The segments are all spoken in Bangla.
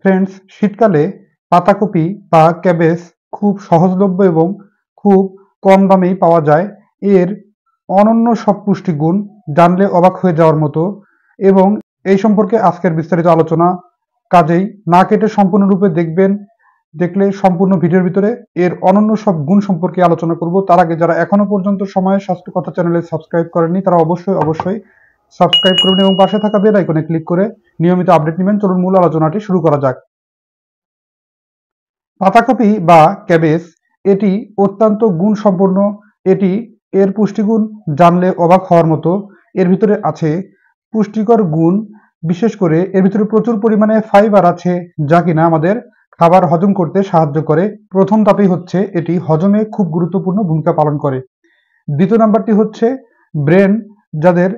ফ্রেন্ডস, শীতকালে পাতাকপি বা ক্যাবেজ খুব সহজলভ্য এবং খুব কম দামেই পাওয়া যায়। এর অনন্য সব পুষ্টিগুণ জানলে অবাক হয়ে যাওয়ার মতো, এবং এই সম্পর্কে আজকের বিস্তারিত আলোচনা। কাজেই না কেটে সম্পূর্ণরূপে দেখবেন। দেখলে সম্পূর্ণ ভিডিওর ভিতরে এর অনন্য সব গুণ সম্পর্কে আলোচনা করব। তার আগে যারা এখনো পর্যন্ত সময় স্বাস্থ্য কথা চ্যানেলে সাবস্ক্রাইব করেননি তারা অবশ্যই সাবস্ক্রাইব করবেন এবং পাশে থাকা বেল আইকনে ক্লিক করে নিয়মিত আপডেট নেবেন। চলুন মূল আলোচনাটি শুরু করা যাক। পাতাকপি বা ক্যাবেজ এটি অত্যন্ত গুণসম্পন্ন। এটি এর পুষ্টিগুণ জানলে অবাক হওয়ার মতো। এর ভিতরে আছে পুষ্টিকর গুণ, বিশেষ করে এর ভিতরে প্রচুর পরিমাণে ফাইবার আছে, যা কিনা আমাদের খাবার হজম করতে সাহায্য করে। প্রথম ধাপই হচ্ছে এটি হজমে খুব গুরুত্বপূর্ণ ভূমিকা পালন করে। দ্বিতীয় নাম্বারটি হচ্ছে ব্রেন, যাদের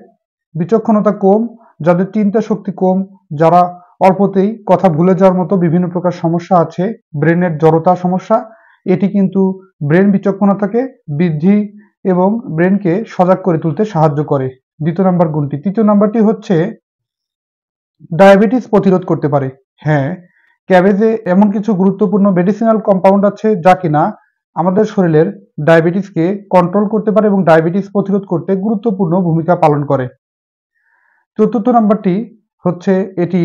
বিচক্ষণতা কম, যাদের চিন্তা শক্তি কম, যারা অল্পতেই কথা ভুলে যাওয়ার মতো বিভিন্ন প্রকার সমস্যা আছে, ব্রেনের জড়তা সমস্যা, এটি কিন্তু ব্রেন বিচক্ষণতাকে বৃদ্ধি এবং ব্রেনকে সজাগ করে তুলতে সাহায্য করে। দ্বিতীয় নাম্বার গুণটি। তৃতীয় নাম্বারটি হচ্ছে ডায়াবেটিস প্রতিরোধ করতে পারে। হ্যাঁ, ক্যাবেজে এমন কিছু গুরুত্বপূর্ণ মেডিসিনাল কম্পাউন্ড আছে যা কিনা আমাদের শরীরের ডায়াবেটিসকে কন্ট্রোল করতে পারে এবং ডায়াবেটিস প্রতিরোধ করতে গুরুত্বপূর্ণ ভূমিকা পালন করে। চতুর্থ নাম্বারটি হচ্ছে এটি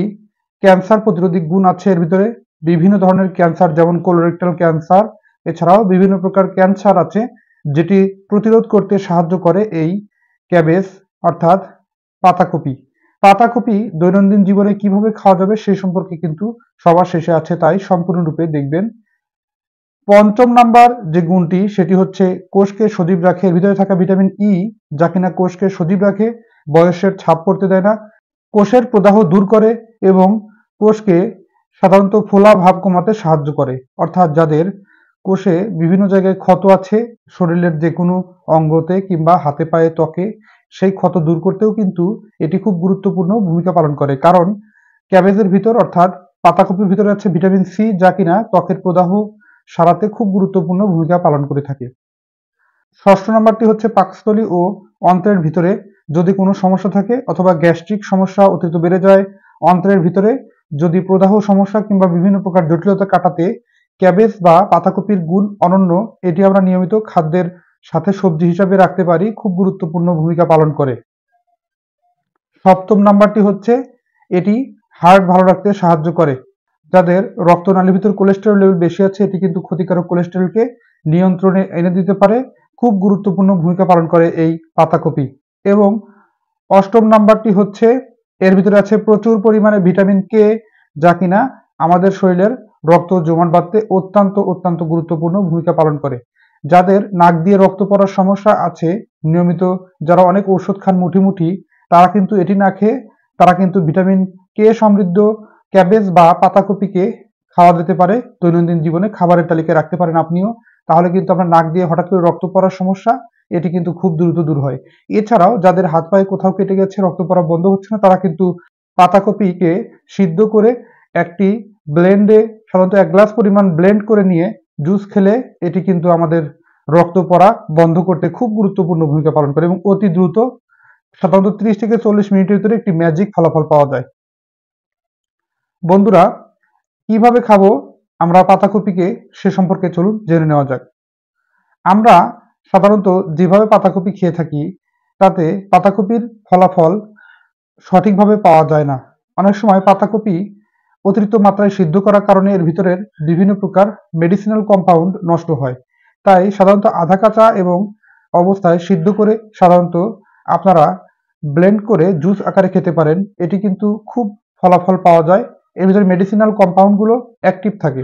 ক্যান্সার প্রতিরোধী গুণ আছে এর ভিতরে। বিভিন্ন ধরনের ক্যান্সার, যেমন কোলোরেক্টাল ক্যান্সার, এছাড়াও বিভিন্ন প্রকার ক্যান্সার আছে যেটি প্রতিরোধ করতে সাহায্য করে এই ক্যাবেজ অর্থাৎ পাতাকপি। পাতাকপি দৈনন্দিন জীবনে কিভাবে খাওয়া যাবে সেই সম্পর্কে কিন্তু সবার শেষে আছে, তাই সম্পূর্ণরূপে দেখবেন। পঞ্চম নাম্বার যে গুণটি সেটি হচ্ছে কোষকে সজীব রাখে। এর ভিতরে থাকা ভিটামিন ই, যা কিনা কোষকে সজীব রাখে, বয়সের ছাপ পড়তে দেয় না, কোষের প্রদাহ দূর করে এবং কোষকে সাধারণত ফোলা ভাব কমাতে সাহায্য করে। অর্থাৎ যাদের কোষে বিভিন্ন জায়গায় ক্ষত আছে, শরীরের যে কোনো অঙ্গতে কিংবা হাতে পায়ে ত্বকে, সেই ক্ষত দূর করতেও কিন্তু এটি খুব গুরুত্বপূর্ণ ভূমিকা পালন করে। কারণ ক্যাবেজের ভিতর অর্থাৎ পাতাকপির ভিতরে আছে ভিটামিন সি, যা কিনা ত্বকের প্রদাহ সারাতে খুব গুরুত্বপূর্ণ ভূমিকা পালন করে থাকে। ষষ্ঠ নাম্বারটি হচ্ছে পাকস্থলী ও অন্ত্রের ভিতরে যদি কোনো সমস্যা থাকে অথবা গ্যাস্ট্রিক সমস্যা অতিরিক্ত বেড়ে যায়, অন্ত্রের ভিতরে যদি প্রদাহ সমস্যা কিংবা বিভিন্ন প্রকার জটিলতা কাটাতে ক্যাবেজ বা পাতাকপির গুণ অনন্য। এটি আমরা নিয়মিত খাদ্যের সাথে সবজি হিসাবে রাখতে পারি, খুব গুরুত্বপূর্ণ ভূমিকা পালন করে। সপ্তম নাম্বারটি হচ্ছে এটি হার্ট ভালো রাখতে সাহায্য করে। যাদের রক্তনালীর ভিতর কোলেস্টেরল লেভেল বেশি আছে, এটি কিন্তু ক্ষতিকারক কোলেস্টেরলকে নিয়ন্ত্রণে এনে দিতে পারে। খুব গুরুত্বপূর্ণ ভূমিকা পালন করে এই পাতাকপি। এবং অষ্টম নাম্বারটি হচ্ছে এর ভিতরে আছে প্রচুর পরিমাণে ভিটামিন কে, যা কিনা আমাদের শরীরের রক্ত জমাট বাঁধতে অত্যন্ত গুরুত্বপূর্ণ ভূমিকা পালন করে। যাদের নাক দিয়ে রক্ত পড়ার সমস্যা আছে, নিয়মিত যারা অনেক ওষুধ খান মুঠি তারা কিন্তু এটি না খেয়ে তারা কিন্তু ভিটামিন কে সমৃদ্ধ ক্যাবেজ বা পাতাকপিকে খাওয়া যেতে পারে। দৈনন্দিন জীবনে খাবারের তালিকায় রাখতে পারেন আপনিও। তাহলে কিন্তু আপনার নাক দিয়ে হঠাৎ করে রক্ত পড়ার সমস্যা, এটি কিন্তু খুব দ্রুত দূর হয়। এছাড়াও যাদের হাত পায়ে কোথাও কেটে গেছে, রক্ত পড়া বন্ধ হচ্ছে না, তারা কিন্তু পাতাকপিকে সিদ্ধ করে একটি ব্লেন্ডে সাধারণত 1 গ্লাস পরিমাণ ব্লেন্ড করে নিয়ে জুস খেলে এটি কিন্তু আমাদের রক্ত পড়া বন্ধ করতে খুব গুরুত্বপূর্ণ ভূমিকা পালন করে এবং অতি দ্রুত, সাধারণত 30 থেকে 40 মিনিটের ভিতরে একটি ম্যাজিক ফলাফল পাওয়া যায়। বন্ধুরা, কিভাবে খাবো আমরা পাতাকপিকে সে সম্পর্কে চলুন জেনে নেওয়া যাক। আমরা সাধারণত যেভাবে পাতাকপি খেয়ে থাকি তাতে পাতাকপির ফলাফল সঠিকভাবে পাওয়া যায় না। অনেক সময় পাতাকপি অতিরিক্ত মাত্রায় সিদ্ধ করার কারণে এর ভিতরের বিভিন্ন প্রকার মেডিসিনাল কম্পাউন্ড নষ্ট হয়। তাই সাধারণত আধা কাঁচা এবং অবস্থায় সিদ্ধ করে সাধারণত আপনারা ব্লেন্ড করে জুস আকারে খেতে পারেন। এটি কিন্তু খুব ফলাফল পাওয়া যায়। এর ভিতরে মেডিসিনাল কম্পাউন্ডগুলো অ্যাক্টিভ থাকে।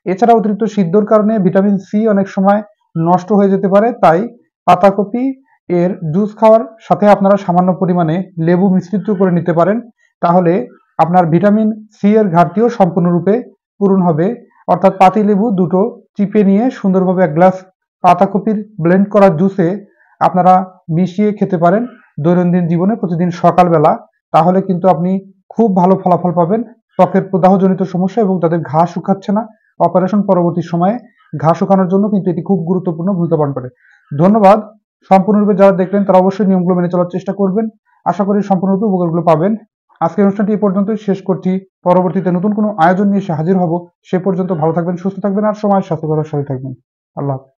এছাড়া অতিরিক্ত সিদ্ধর কারণে ভিটামিন সি অনেক সময় নষ্ট হয়ে যেতে পারে। তাই পাতাকপি এর জুস খাওয়ার সাথে আপনারা সামান্য পরিমাণে লেবু মিশ্রিত করে নিতে পারেন। তাহলে আপনার ভিটামিন সি এর ঘাটতিও সম্পূর্ণরূপে পূরণ হবে। অর্থাৎ পাতিলেবু দুটো চিপে নিয়ে সুন্দরভাবে 1 গ্লাস পাতাকপির ব্লেন্ড করা জুসে আপনারা মিশিয়ে খেতে পারেন দৈনন্দিন জীবনে প্রতিদিন সকালবেলা। তাহলে কিন্তু আপনি খুব ভালো ফলাফল পাবেন। ত্বকের প্রদাহজনিত সমস্যা এবং তাদের ঘা শুকাচ্ছে না, অপারেশন পরবর্তী সময়ে ঘা শুকানোর জন্য কিন্তু এটি খুব গুরুত্বপূর্ণ ভূমিকা পালন করে। ধন্যবাদ। সম্পূর্ণরূপে যারা দেখলেন তারা অবশ্যই নিয়মগুলো মেনে চলার চেষ্টা করবেন। আশা করি সম্পূর্ণরূপে উপকারগুলো পাবেন। আজকের অনুষ্ঠানটি এই পর্যন্তই শেষ করছি। পরবর্তীতে নতুন কোনো আয়োজন নিয়ে এসে হাজির হব। সে পর্যন্ত ভালো থাকবেন, সুস্থ থাকবেন আর সময়ের সাথে থাকবেন। আল্লাহ হাফেজ।